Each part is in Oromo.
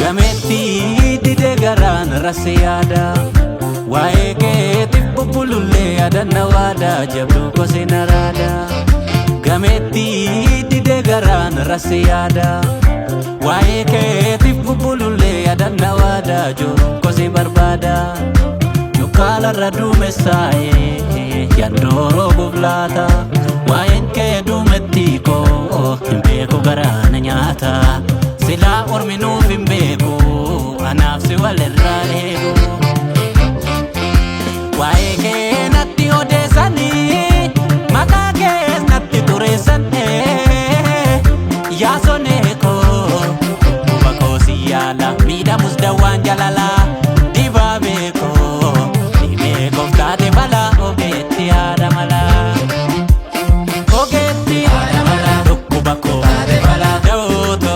Gametti dide garan rasiyada wae ke tibbululle adanna wada jabdu ko sinarada Gametti dide garan rasiyada wae ke tibbululle adanna wada jabdu ko si barbada Yukala radu mesaye yandoro bublata wae ke dumetti ko imbe ko garana nyata Sila orminu fimbeku anafsi walirraegu Waeke natti odesani makake natti turesane Yasoneko ubako siyala mida musdawan jalala Dibabeko dibeko ftate bala ogeti adamala Ogeti adamala Dukubako adamala Dauto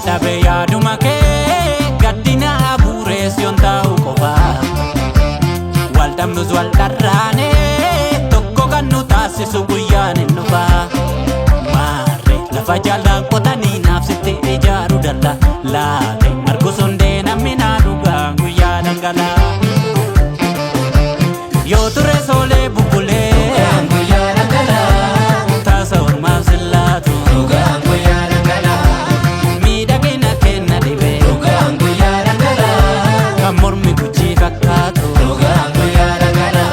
Dabe ya dumake gaddina abure sion tau koba Waldam nuz waldarrane tokko kannu taasisu guyyaan nufa Maarre lafa jaalaan qotanii naafsitti ijaaru dalla Laate argusundee namni naa dhugaa guyyaa dangala Yoo ture soolee bubbulee guyyaa dangala Taasa ormaaf sillaatu dhugaa guyyaa dangala Mormi kuchi kakkaatu dhugaan guyyaa dangala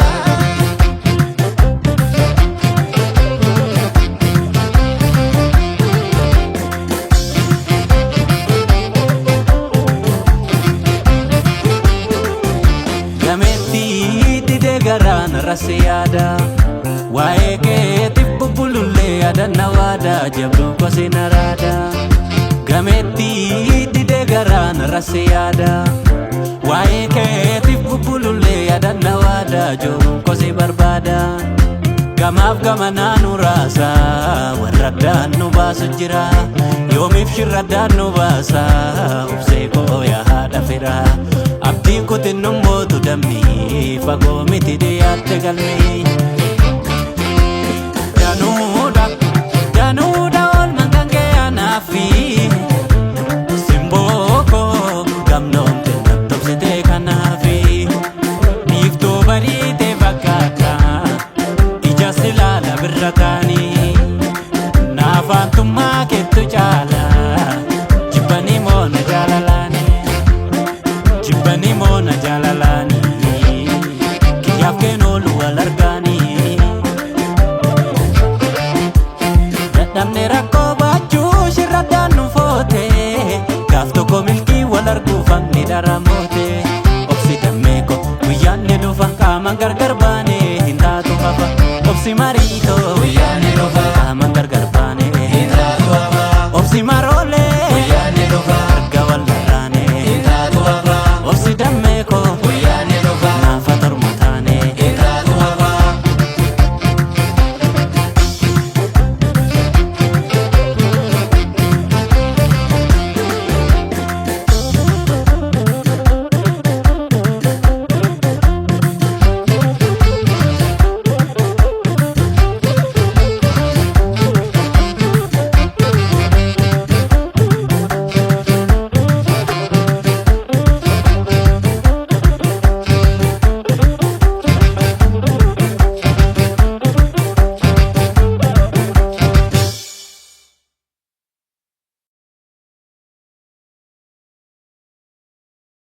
Gametti dide garan rasiyada wae ke tibbululle adanna wada jabdu ko sinarada Gametti dide garan rasiyada Wae ke tibbululle adanna wada jabdu ko si barbada Gamaaf gamanaa nu raasa warraddaan nu baasu jira Yoomiif shirraddaan nu baasa ubsee koo yaa haadha fira Abdiin kutin nu mootu dammi fagoo miti dhiyaatte galmi Danuudha oolman kan kee anaafi Simbooko gamnoomte nattobsite kanaafi Dhiiftuu bariite fakkaata ija silaala birra taanii Naafaantummaa kettu caala jibbanii moona jaalalaani Jibbanii moona jaalalaani Kiyyaaf keenoolu wal argaanii Dadhabne rakkoo baachuu shirraddaan nu foote Gaaf tokko milkii wal arguu fangni dharamoote Obsi dammeeko guyyaan ni dhufa qaamaan gargar baane hin taatu hafa Obsi marii